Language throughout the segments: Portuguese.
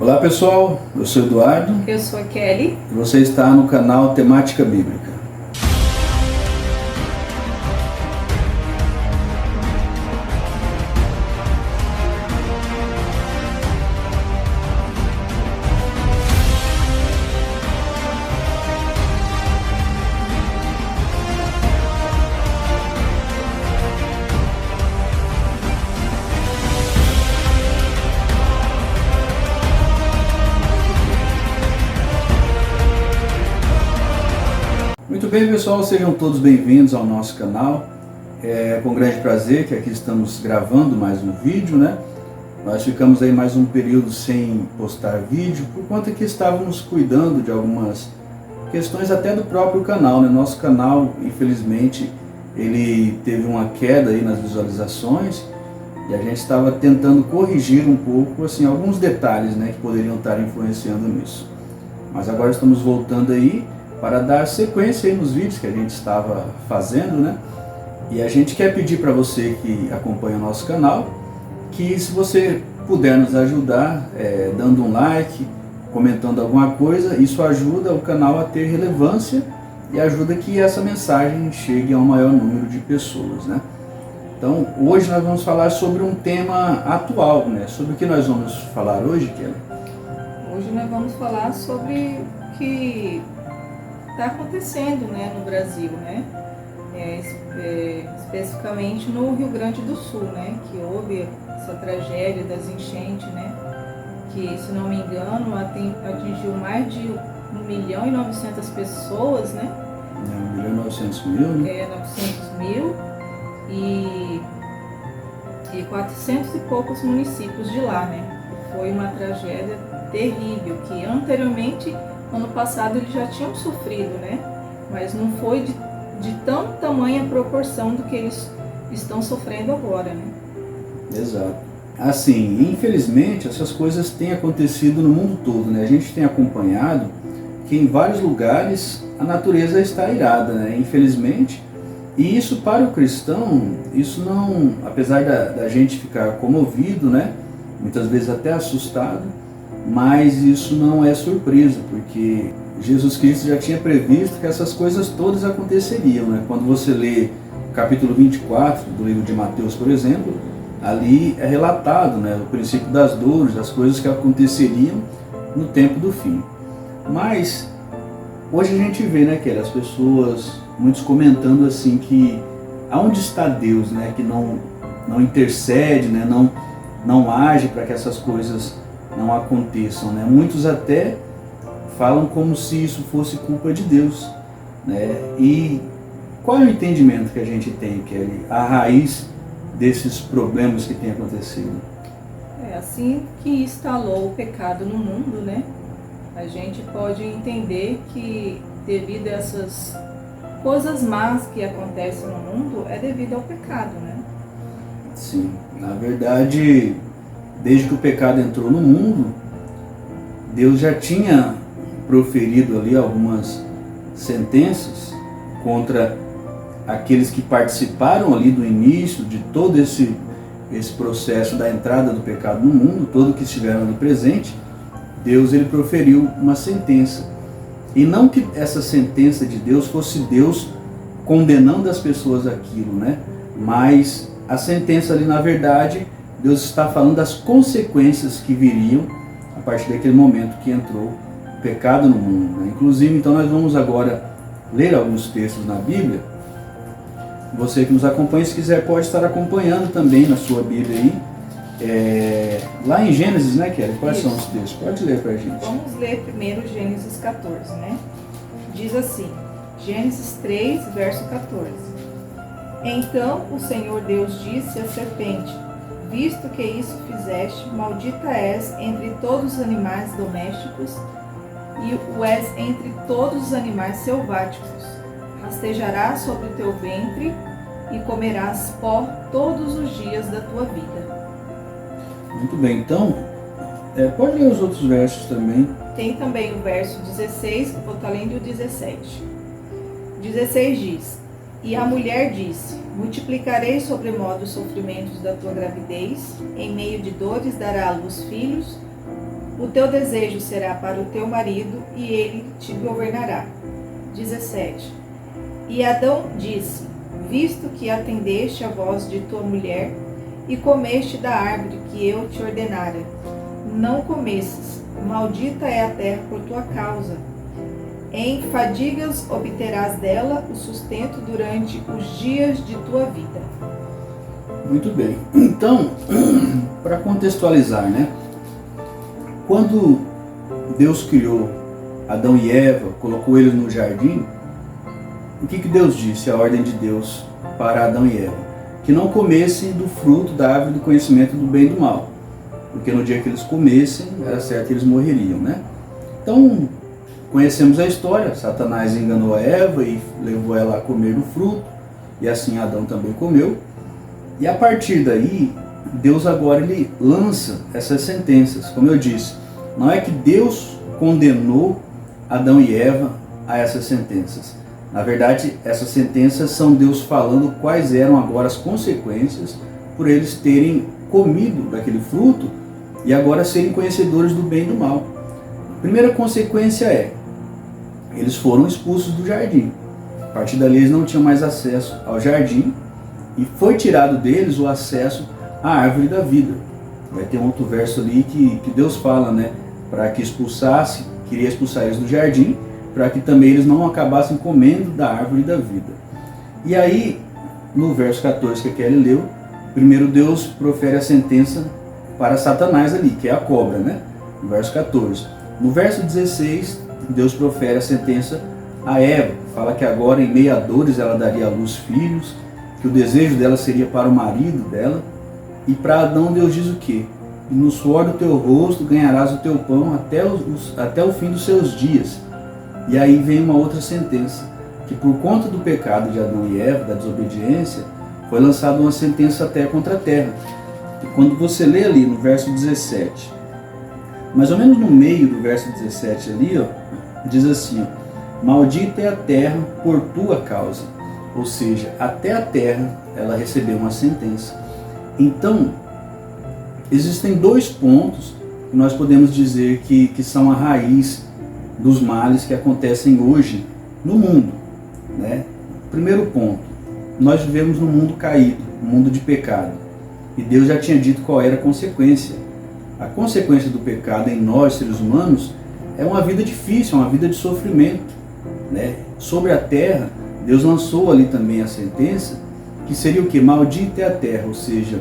Olá pessoal, eu sou Eduardo. Eu sou a Kelly. E você está no canal Temática Bíblica. Muito bem, pessoal, sejam todos bem-vindos ao nosso canal. É com grande prazer que aqui estamos gravando mais um vídeo, né? Nós ficamos aí mais um período sem postar vídeo por conta que estávamos cuidando de algumas questões até do próprio canal, né? Nosso canal, infelizmente, ele teve uma queda aí nas visualizações e a gente estava tentando corrigir um pouco, assim, alguns detalhes, né, que poderiam estar influenciando nisso. Mas agora estamos voltando aí para dar sequência aí nos vídeos que a gente estava fazendo, né? E a gente quer pedir para você que acompanha o nosso canal, que se você puder nos ajudar, dando um like, comentando alguma coisa, isso ajuda o canal a ter relevância e ajuda que essa mensagem chegue ao maior número de pessoas, né? Então, hoje nós vamos falar sobre um tema atual, né? Sobre o que nós vamos falar hoje, Kelly? Hoje nós vamos falar sobre o que está acontecendo, né, no Brasil, né? Especificamente no Rio Grande do Sul, né? Que houve essa tragédia das enchentes, né? Que, se não me engano, atingiu mais de 1.900.000 pessoas, né? 1.900.000, né? 900.000 e 400 e poucos municípios de lá, né? Foi uma tragédia terrível, que anteriormente, ano passado, eles já tinham sofrido, né? Mas não foi de tão tamanha proporção do que eles estão sofrendo agora, né? Exato. Assim, infelizmente, essas coisas têm acontecido no mundo todo, né? A gente tem acompanhado que em vários lugares a natureza está irada, né? Infelizmente. E isso, para o cristão, isso não, apesar da gente ficar comovido, né? Muitas vezes até assustado, mas isso não é surpresa, porque Jesus Cristo já tinha previsto que essas coisas todas aconteceriam, né? Quando você lê o capítulo 24 do livro de Mateus, por exemplo, ali é relatado, né, o princípio das dores, das coisas que aconteceriam no tempo do fim. Mas hoje a gente vê, né, que as pessoas, muitos comentando assim que aonde está Deus, né, que não intercede, né, não age para que essas coisas não aconteçam, né? Muitos até falam como se isso fosse culpa de Deus, né? E qual é o entendimento que a gente tem, Kelly, a raiz desses problemas que têm acontecido? Assim que instalou o pecado no mundo, né? A gente pode entender que devido a essas coisas más que acontecem no mundo, é devido ao pecado, né? Sim, na verdade, desde que o pecado entrou no mundo, Deus já tinha proferido ali algumas sentenças contra aqueles que participaram ali do início de todo esse processo da entrada do pecado no mundo, todos que estiveram ali presente. Deus, ele proferiu uma sentença. E não que essa sentença de Deus fosse Deus condenando as pessoas àquilo, né? Mas a sentença ali, na verdade, Deus está falando das consequências que viriam a partir daquele momento que entrou o pecado no mundo, né? Inclusive, então, nós vamos agora ler alguns textos na Bíblia. Você que nos acompanha, se quiser, pode estar acompanhando também na sua Bíblia aí. Lá em Gênesis, né, Kelly? Quais são os textos? Pode ler pra gente. Vamos ler primeiro Gênesis 14, né? Diz assim, Gênesis 3, verso 14. Então o Senhor Deus disse à serpente: visto que isso fizeste, maldita és entre todos os animais domésticos e o és entre todos os animais selváticos. Rastejarás sobre o teu ventre e comerás pó todos os dias da tua vida. Muito bem, então, pode ler os outros versos também. Tem também o verso 16, vou estar lendo o 17. 16 diz: E a mulher disse: multiplicarei sobremodo os sofrimentos da tua gravidez, em meio de dores dará à luz filhos, O teu desejo será para o teu marido, e ele te governará. 17. E Adão disse: visto que atendeste a voz de tua mulher, e comeste da árvore que eu te ordenara, não comesses, maldita é a terra por tua causa. Em fadigas obterás dela o sustento durante os dias de tua vida. Muito bem. Então, para contextualizar, né? Quando Deus criou Adão e Eva, colocou eles no jardim, o que Deus disse, a ordem de Deus para Adão e Eva? Que não comessem do fruto da árvore do conhecimento do bem e do mal, porque no dia que eles comessem, era certo que eles morreriam, né? Então, conhecemos a história, Satanás enganou a Eva e levou ela a comer do fruto, e assim Adão também comeu. E a partir daí, Deus agora ele lança essas sentenças. Como eu disse, não é que Deus condenou Adão e Eva a essas sentenças. Na verdade, essas sentenças são Deus falando quais eram agora as consequências por eles terem comido daquele fruto e agora serem conhecedores do bem e do mal. A primeira consequência é, eles foram expulsos do jardim. A partir dali eles não tinham mais acesso ao jardim e foi tirado deles o acesso à árvore da vida. Vai ter um outro verso ali que Deus fala, né? Para que expulsasse, queria expulsar eles do jardim, para que também eles não acabassem comendo da árvore da vida. E aí, no verso 14 que a Kelly leu, primeiro Deus profere a sentença para Satanás ali, que é a cobra, né? No verso 14. No verso 16, Deus profere a sentença a Eva. Fala que agora em meio a dores ela daria à luz filhos, que o desejo dela seria para o marido dela. E para Adão Deus diz o quê? E no suor do teu rosto ganharás o teu pão até o fim dos seus dias. E aí vem uma outra sentença, que por conta do pecado de Adão e Eva, da desobediência, foi lançada uma sentença até contra a terra. E quando você lê ali no verso 17, mais ou menos no meio do verso 17 ali, ó, diz assim: maldita é a terra por tua causa. Ou seja, até a terra ela recebeu uma sentença. Então, existem dois pontos que nós podemos dizer que são a raiz dos males que acontecem hoje no mundo, né? Primeiro ponto, nós vivemos num mundo caído, um mundo de pecado. E Deus já tinha dito qual era a consequência. A consequência do pecado em nós, seres humanos, é uma vida difícil, uma vida de sofrimento, né? Sobre a terra, Deus lançou ali também a sentença, que seria o que? Maldita é a terra, ou seja,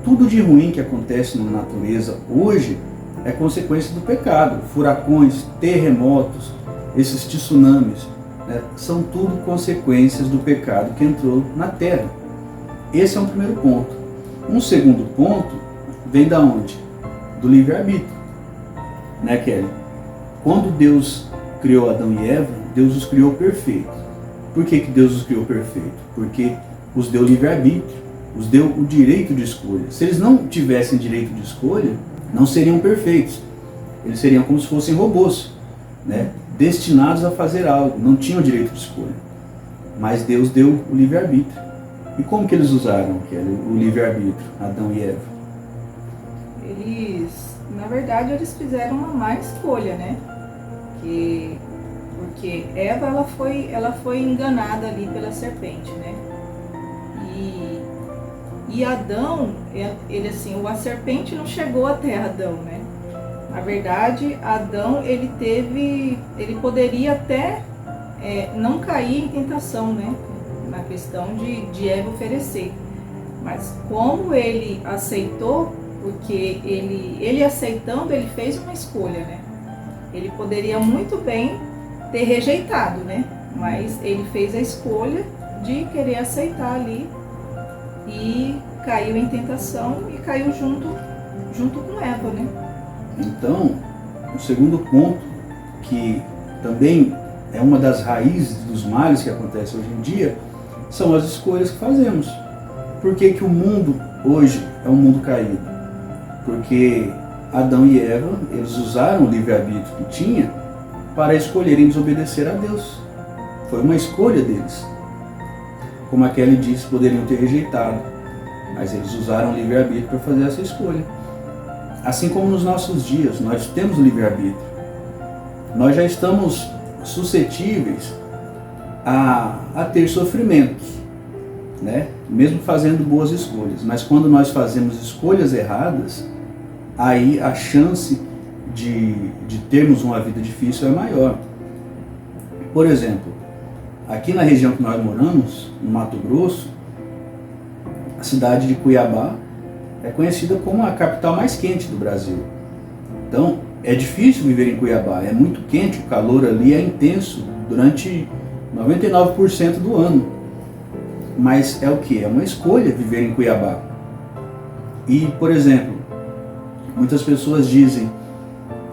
tudo de ruim que acontece na natureza hoje é consequência do pecado. Furacões, terremotos, esses tsunamis, né, são tudo consequências do pecado que entrou na terra. Esse é um primeiro ponto. Um segundo ponto vem da onde? Do livre-arbítrio, né, Kelly? Quando Deus criou Adão e Eva, Deus os criou perfeitos. Por que Deus os criou perfeitos? Porque os deu livre-arbítrio, os deu o direito de escolha. Se eles não tivessem direito de escolha, não seriam perfeitos. Eles seriam como se fossem robôs, né? Destinados a fazer algo, não tinham direito de escolha. Mas Deus deu o livre-arbítrio. E como que eles usaram o livre-arbítrio, Adão e Eva? Na verdade, eles fizeram uma má escolha, né? Porque Eva, ela foi enganada ali pela serpente, né? E Adão, a serpente não chegou até Adão, né? Na verdade, Adão, ele poderia até não cair em tentação, né? Na questão de Eva oferecer. Mas como ele aceitou, porque ele aceitando, ele fez uma escolha, né? Ele poderia muito bem ter rejeitado, né? Mas ele fez a escolha de querer aceitar ali e caiu em tentação e caiu junto com Eva, né? Então, o segundo ponto, que também é uma das raízes dos males que acontecem hoje em dia, são as escolhas que fazemos. Por que o mundo hoje é um mundo caído? Porque Adão e Eva, eles usaram o livre-arbítrio que tinha para escolherem desobedecer a Deus. Foi uma escolha deles. Como a Kelly disse, poderiam ter rejeitado, mas eles usaram o livre-arbítrio para fazer essa escolha. assim como nos nossos dias, nós temos o livre-arbítrio. Nós já estamos suscetíveis a ter sofrimentos, né? Mesmo fazendo boas escolhas. Mas quando nós fazemos escolhas erradas, aí a chance de termos uma vida difícil é maior. Por exemplo, aqui na região que nós moramos, no Mato Grosso, a cidade de Cuiabá é conhecida como a capital mais quente do Brasil. Então, é difícil viver em Cuiabá, é muito quente, o calor ali é intenso durante 99% do ano. Mas é o que? É uma escolha viver em Cuiabá. E, por exemplo, muitas pessoas dizem: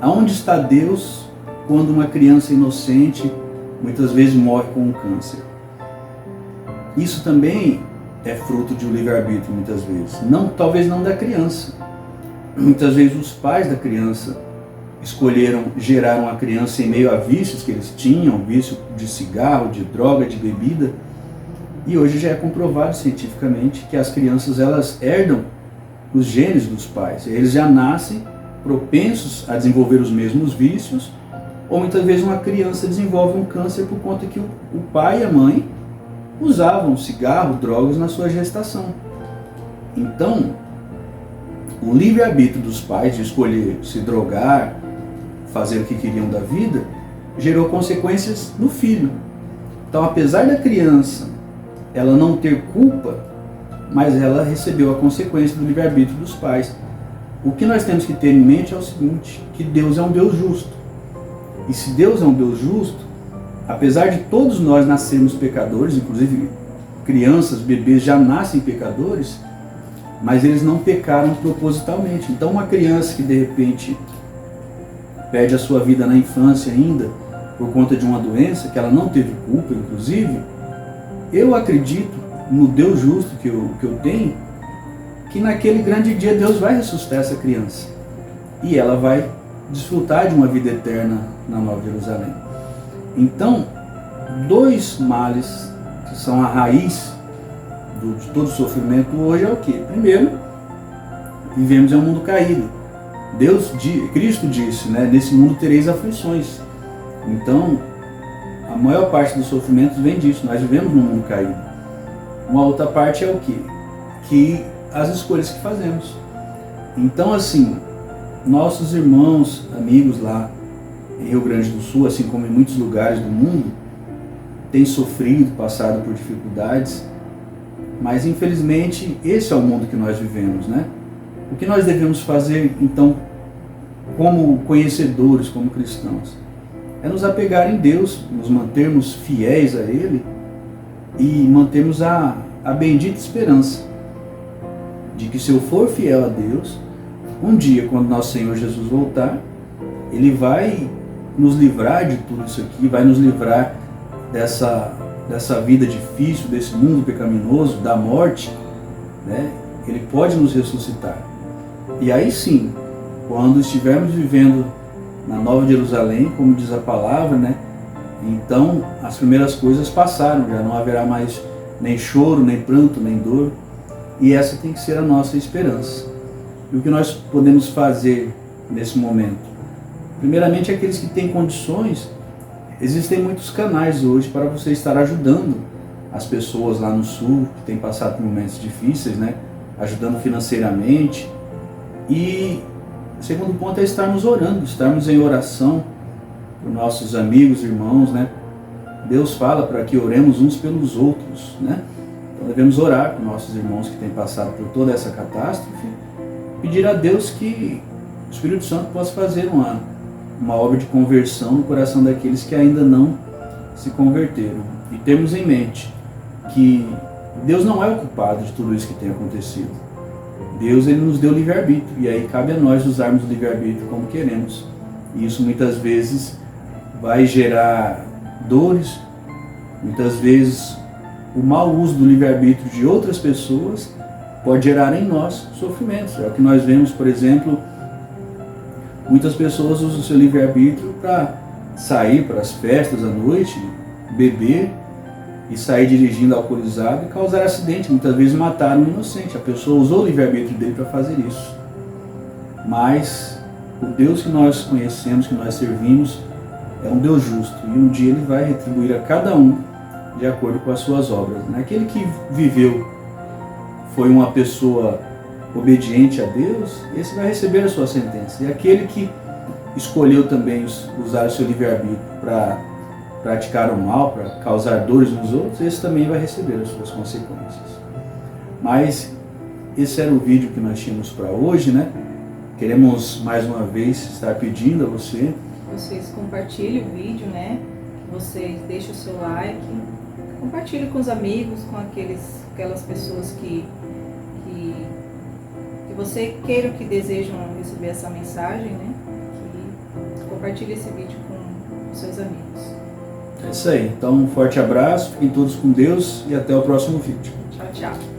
aonde está Deus quando uma criança inocente muitas vezes morre com um câncer? Isso também é fruto de um livre-arbítrio, muitas vezes. Talvez não da criança. Muitas vezes os pais da criança geraram a criança em meio a vícios que eles tinham, vício de cigarro, de droga, de bebida. E hoje já é comprovado cientificamente que as crianças, elas herdam os genes dos pais. Eles já nascem propensos a desenvolver os mesmos vícios, ou muitas vezes uma criança desenvolve um câncer por conta que o pai e a mãe usavam cigarro, drogas na sua gestação. Então, o livre-arbítrio dos pais de escolher se drogar, fazer o que queriam da vida, gerou consequências no filho. Então, apesar da criança ela não ter culpa, mas ela recebeu a consequência do livre-arbítrio dos pais. O que nós temos que ter em mente é o seguinte, que Deus é um Deus justo. E se Deus é um Deus justo, apesar de todos nós nascermos pecadores, inclusive crianças, bebês já nascem pecadores, mas eles não pecaram propositalmente. Então uma criança que de repente perde a sua vida na infância ainda, por conta de uma doença que ela não teve culpa, inclusive, eu acredito no Deus justo que eu tenho, que naquele grande dia Deus vai ressuscitar essa criança e ela vai desfrutar de uma vida eterna na Nova Jerusalém. Então, dois males que são a raiz de todo sofrimento hoje é o quê? Primeiro, vivemos em um mundo caído. Cristo disse, né, nesse mundo tereis aflições. Então, a maior parte dos sofrimentos vem disso, nós vivemos num mundo caído. Uma outra parte é o quê? Que as escolhas que fazemos. Então, assim, nossos irmãos, amigos lá em Rio Grande do Sul, assim como em muitos lugares do mundo, têm sofrido, passado por dificuldades, mas infelizmente esse é o mundo que nós vivemos, né? O que nós devemos fazer, então, como conhecedores, como cristãos? É nos apegar em Deus, nos mantermos fiéis a Ele e mantermos a bendita esperança de que, se eu for fiel a Deus, um dia, quando nosso Senhor Jesus voltar, Ele vai nos livrar de tudo isso aqui, vai nos livrar dessa vida difícil, desse mundo pecaminoso, da morte, né? Ele pode nos ressuscitar. E aí sim, quando estivermos vivendo na Nova Jerusalém, como diz a palavra, né? Então as primeiras coisas passaram, já não haverá mais nem choro, nem pranto, nem dor. E essa tem que ser a nossa esperança. E o que nós podemos fazer nesse momento? Primeiramente, aqueles que têm condições, existem muitos canais hoje para você estar ajudando as pessoas lá no sul, que têm passado por momentos difíceis, né? Ajudando financeiramente. E o segundo ponto é estarmos orando, estarmos em oração por nossos amigos, irmãos, né? Deus fala para que oremos uns pelos outros, né? Então devemos orar por nossos irmãos que têm passado por toda essa catástrofe, pedir a Deus que o Espírito Santo possa fazer uma obra de conversão no coração daqueles que ainda não se converteram. E termos em mente que Deus não é o culpado de tudo isso que tem acontecido. Deus, Ele nos deu livre-arbítrio, e aí cabe a nós usarmos o livre-arbítrio como queremos. E isso muitas vezes vai gerar dores, muitas vezes o mau uso do livre-arbítrio de outras pessoas pode gerar em nós sofrimentos. É o que nós vemos, por exemplo, muitas pessoas usam o seu livre-arbítrio para sair para as festas à noite, beber e sair dirigindo alcoolizado e causar acidente, muitas vezes matar um inocente. A pessoa usou o livre-arbítrio dele para fazer isso. mas o Deus que nós conhecemos, que nós servimos, é um Deus justo, e um dia Ele vai retribuir a cada um de acordo com as suas obras. Aquele que viveu, foi uma pessoa obediente a Deus, esse vai receber a sua sentença. E aquele que escolheu também usar o seu livre-arbítrio para praticar o mal, para causar dores nos outros, esse também vai receber as suas consequências. Mas esse era o vídeo que nós tínhamos para hoje, né? Queremos mais uma vez estar pedindo a você que vocês compartilhem o vídeo, né? Que vocês deixem o seu like, compartilhem com os amigos, com aquelas pessoas que você queira, que desejam receber essa mensagem, né? Que compartilhe esse vídeo com os seus amigos. É isso aí. Então, um forte abraço, fiquem todos com Deus e até o próximo vídeo. Tchau, tchau.